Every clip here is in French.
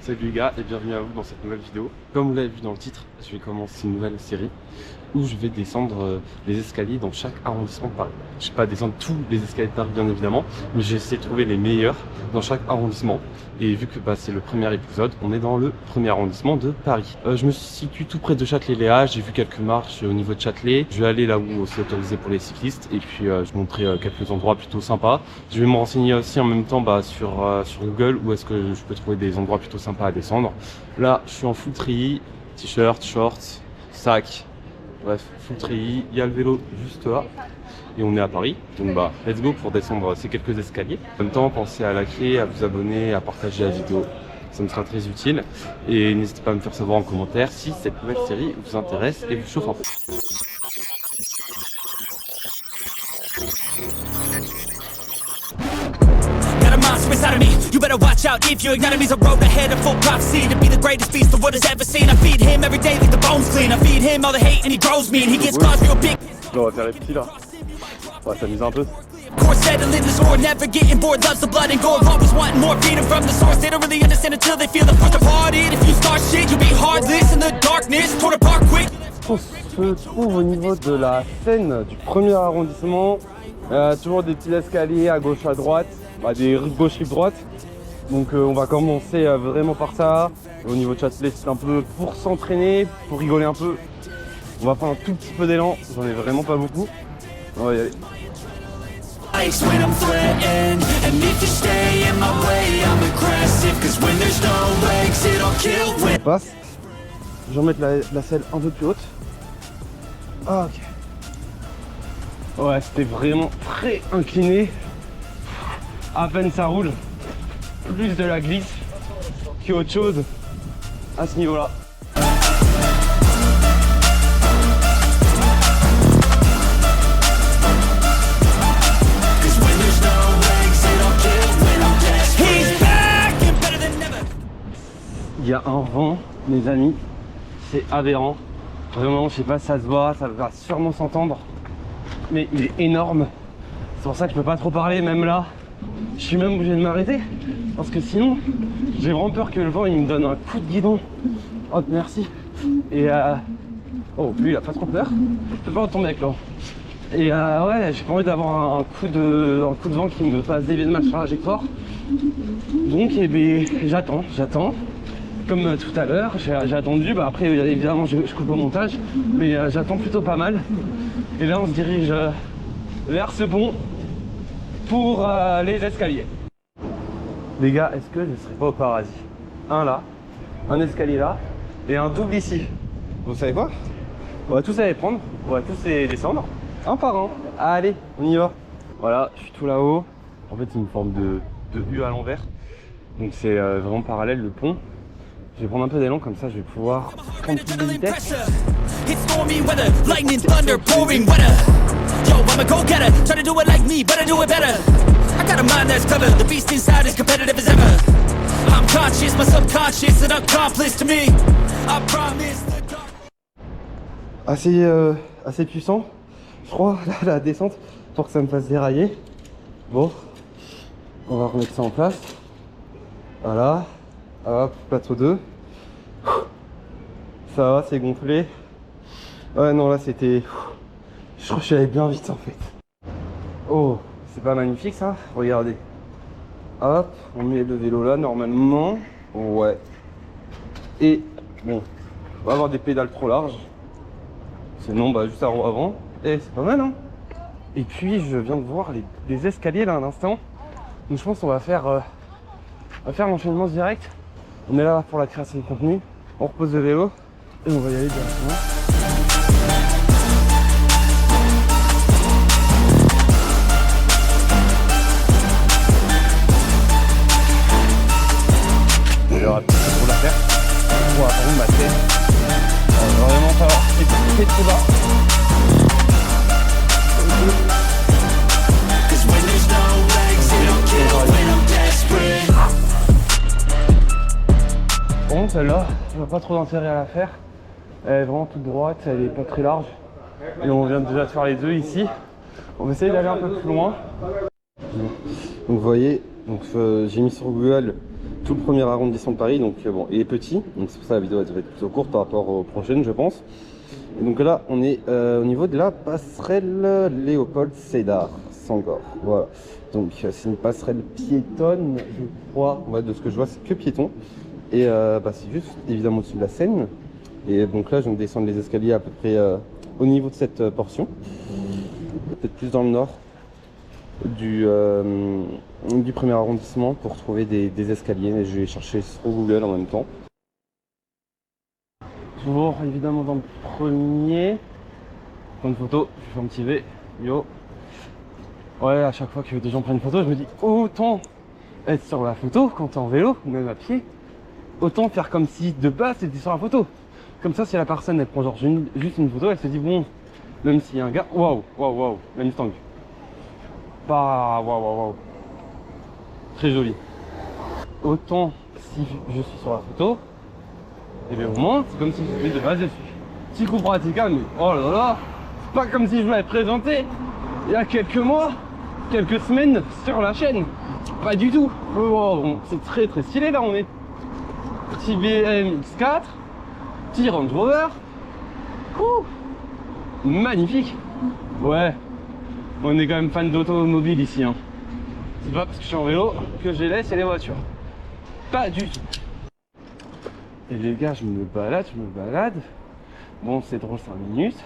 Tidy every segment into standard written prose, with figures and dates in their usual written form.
Salut les gars et bienvenue à vous dans cette nouvelle vidéo. Comme vous l'avez vu dans le titre, je vais commencer une nouvelle série où je vais descendre les escaliers dans chaque arrondissement de Paris. Je ne vais pas descendre tous les escaliers de Paris bien évidemment, mais j'ai essayé de trouver les meilleurs dans chaque arrondissement. Et vu que c'est le premier épisode, on est dans le premier arrondissement de Paris. Je me situe tout près de Châtelet-Léa, j'ai vu quelques marches au niveau de Châtelet. Je vais aller là où c'est autorisé pour les cyclistes et puis je vais montrer quelques endroits plutôt sympas. Je vais me renseigner aussi en même temps sur Google où est-ce que je peux trouver des endroits plutôt sympas à descendre. Là, je suis en full treillis, t-shirt, shorts, sac, bref, full treillis. Il y a le vélo juste là. Et on est à Paris, donc let's go pour descendre ces quelques escaliers. En même temps, pensez à liker, à vous abonner, à partager la vidéo, ça me sera très utile. Et n'hésitez pas à me faire savoir en commentaire si cette nouvelle série vous intéresse et vous chauffe un peu. Inside of me, you better watch out if you ignite me's a road ahead of full prophecy to be the greatest beast the world has ever seen. I feed him every day like the bones clean. I feed him all the hate and he grows me and he gets cause real big. On va faire les petits là. On va s'amuser un peu. Course settling the score, never getting bored, loves the blood and gore. Always wanting more, freedom from the source. They don't really understand until they feel the push apart. If you start shit, you'll be heartless in the darkness. Torn apart quick. On se trouve au niveau de la Seine du premier arrondissement. Toujours des petits escaliers à gauche à droite, des rives gauche rives droite. Donc on va commencer vraiment par ça. Au niveau de Châtelet, c'est un peu pour s'entraîner, pour rigoler un peu. On va prendre un tout petit peu d'élan, j'en ai vraiment pas beaucoup. On va y aller. On passe. Je vais remettre la selle un peu plus haute. Ah, ok. Ouais, c'était vraiment très incliné. À peine ça roule. Plus de la glisse qu'autre chose à ce niveau-là. Il y a un vent, mes amis, c'est aberrant. Vraiment, je sais pas si ça se voit, ça va sûrement s'entendre. Mais il est énorme. C'est pour ça que je peux pas trop parler, même là. Je suis même obligé de m'arrêter. Parce que sinon, j'ai vraiment peur que le vent il me donne un coup de guidon. Oh, merci. Et oh, lui il a pas trop peur. Je peux pas tomber avec l'eau. Et ouais, j'ai pas envie d'avoir un coup de vent qui me fasse dévier de ma trajectoire. Donc, j'attends. Comme tout à l'heure, j'ai attendu. Après, évidemment, je coupe au montage. Mais j'attends plutôt pas mal. Et là, on se dirige vers ce pont pour les escaliers. Les gars, est-ce que je ne serais pas au paradis? Un là, un escalier là et un double ici. Vous savez quoi? On va tous aller prendre, on va tous les descendre, un par un. Allez, on y va. Voilà, je suis tout là-haut. En fait, c'est une forme de U à l'envers. Donc c'est vraiment parallèle le pont. Je vais prendre un peu d'élan, comme ça je vais pouvoir prendre plus de vitesse. Assez puissant, je crois, la descente, pour que ça me fasse dérailler. Bon, on va remettre ça en place. Voilà. Hop, plateau 2. Ça va, c'est gonflé. Ouais, non, là c'était. Je crois que je suis allé bien vite en fait. Oh, c'est pas magnifique ça? Regardez. Hop, on met le vélo là normalement. Ouais. Et bon, on va avoir des pédales trop larges. Sinon, juste un roue avant. Et c'est pas mal, hein? Et puis, je viens de voir les escaliers là à l'instant. Donc, je pense qu'on va faire l'enchaînement direct. On est là pour la création de contenu, on repose le vélo et on va y aller directement. Il y aura plus de pour la faire. On va prendre ma tête. On va vraiment falloir être trop bas. Bon, celle-là, on n'a pas trop d'intérêt à la faire. Elle est vraiment toute droite, elle est pas très large. Et on vient déjà de faire les deux ici. On va essayer d'aller un peu plus loin. Donc vous voyez, j'ai mis sur Google tout le premier arrondissement de Paris, donc bon, il est petit, donc c'est pour ça la vidéo elle va être plutôt courte par rapport aux prochaines, je pense. Et donc là, on est au niveau de la passerelle Léopold Sédar Senghor. Voilà. Donc c'est une passerelle piétonne, je crois. Ouais, de ce que je vois, c'est que piéton. Et c'est juste évidemment au-dessus de la Seine. Et donc là, je viens de descendre les escaliers à peu près au niveau de cette portion. Peut-être plus dans le nord du premier arrondissement pour trouver des escaliers. Et je vais chercher sur Google en même temps. Toujours évidemment dans le premier. Prendre une photo, je fais un petit V. Yo. Ouais, à chaque fois que des gens prennent une photo, je me dis autant être sur la photo quand t'es en vélo ou même à pied. Autant faire comme si de base c'était sur la photo. Comme ça, si la personne elle prend genre juste une photo, elle se dit bon, même s'il y a un gars, waouh, même stang. Pas waouh. Très joli. Autant si je suis sur la photo, et bien au moins c'est comme si je suis de base dessus. Petit coup pratique, mais oh là là, c'est pas comme si je m'avais présenté il y a quelques mois, quelques semaines sur la chaîne. Pas du tout. Bon, c'est très stylé là, on est petit BM X4, petit Range Rover. Magnifique. Ouais, on est quand même fan d'automobile ici, hein. C'est pas parce que je suis en vélo que je laisse les voitures. Pas du tout. Et les gars, je me balade. Bon, c'est drôle 5 minutes.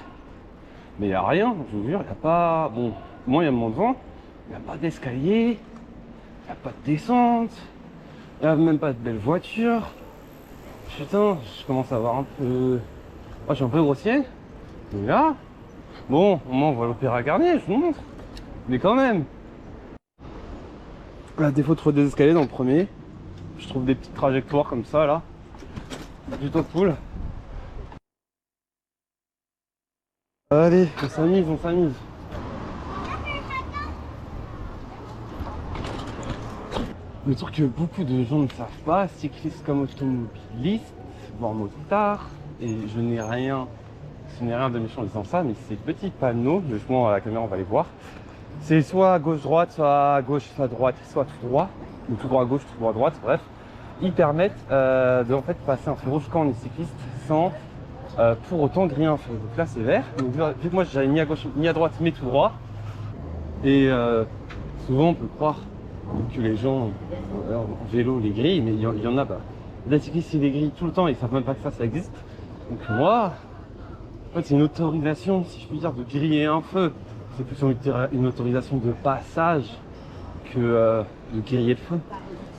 Mais il n'y a rien, je vous jure, il n'y a pas... Bon, moi il y a mon vent, il n'y a pas d'escalier, il n'y a pas de descente, il n'y a même pas de belles voitures. Putain, je commence à avoir un peu... Moi je suis un peu grossier. Mais là, bon, au moins on voit l'Opéra Garnier, je vous montre. Mais quand même. À défaut de trouver des escaliers dans le premier, je trouve des petites trajectoires comme ça là. Plutôt cool. Allez, on s'amuse. Le truc que beaucoup de gens ne savent pas, cyclistes comme automobilistes, voire motards, et ce n'est rien de méchant en disant ça, mais ces petits panneaux, justement à la caméra on va les voir, c'est soit gauche-droite, soit à gauche, soit à droite, soit tout droit, ou tout droit à gauche, tout droit à droite, bref. Ils permettent de en fait passer un feu rouge quand on est cycliste sans pour autant griller un feu. Donc là c'est vert. Donc, vu que moi j'avais ni à gauche ni à droite mais tout droit. Et souvent on peut croire que les gens en vélo les grillent, mais il y en a pas. Les cyclistes ils les grillent tout le temps et ils savent même pas que ça existe. Donc moi, en fait c'est une autorisation, si je puis dire, de griller un feu. C'est plutôt une autorisation de passage que de griller le feu.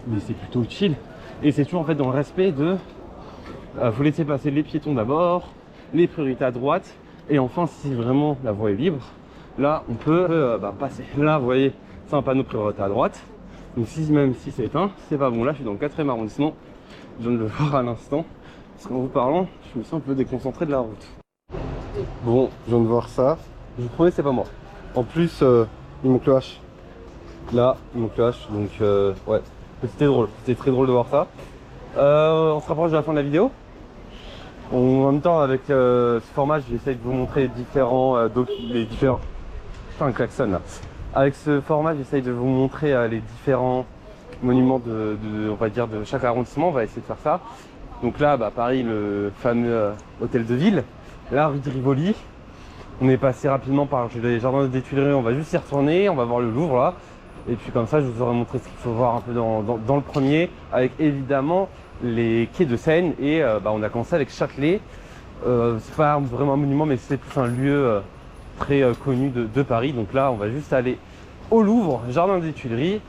Mais c'est plutôt chill. Et c'est toujours en fait dans le respect de faut laisser passer les piétons d'abord, les priorités à droite, et enfin si vraiment la voie est libre, là on peut passer. Là vous voyez, c'est un panneau priorité à droite, donc même si c'est éteint, c'est pas bon. Là je suis dans le 4e arrondissement, je viens de le voir à l'instant, parce qu'en vous parlant, je me sens un peu déconcentré de la route. Bon, je viens de voir ça, je vous promets c'est pas moi. En plus, il manque le H. Là, il manque le H, donc ouais. C'était drôle, c'était très drôle de voir ça. On se rapproche de la fin de la vidéo. En même temps, avec ce format, j'essaie de vous montrer les différents... Putain, un klaxon là. Avec ce format, j'essaye de vous montrer les différents monuments on va dire, de chaque arrondissement. On va essayer de faire ça. Donc là, Paris, le fameux hôtel de ville. Là, rue de Rivoli. On est passé rapidement par les jardins des Tuileries. On va juste y retourner. On va voir le Louvre là. Et puis comme ça, je vous aurai montré ce qu'il faut voir un peu dans le premier, avec évidemment les quais de Seine. Et on a commencé avec Châtelet. C'est pas vraiment un monument, mais c'est plus un lieu très connu de Paris. Donc là, on va juste aller au Louvre, jardin des Tuileries,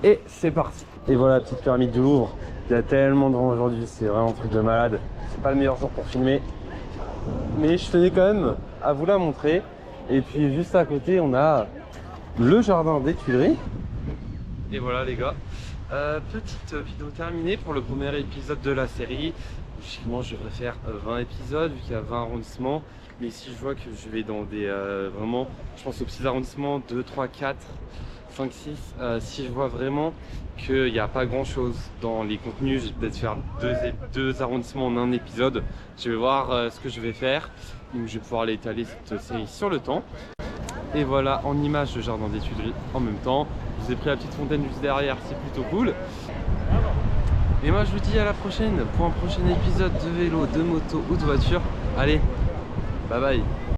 et c'est parti. Et voilà la petite pyramide du Louvre. Il y a tellement de gens aujourd'hui, c'est vraiment un truc de malade. C'est pas le meilleur jour pour filmer, mais je tenais quand même à vous la montrer. Et puis juste à côté, on a le jardin des Tuileries. Et voilà les gars, petite vidéo terminée pour le premier épisode de la série. Logiquement je devrais faire 20 épisodes vu qu'il y a 20 arrondissements. Mais si je vois que je vais dans des vraiment, je pense aux petits arrondissements 2, 3, 4, 5, 6. Si je vois vraiment qu'il n'y a pas grand chose dans les contenus, je vais peut-être faire deux arrondissements en un épisode. Je vais voir ce que je vais faire. Donc je vais pouvoir l'étaler cette série sur le temps. Et voilà en image le jardin des Tuileries en même temps. Je vous ai pris la petite fontaine juste derrière, c'est plutôt cool. Et moi je vous dis à la prochaine pour un prochain épisode de vélo, de moto ou de voiture. Allez, bye bye.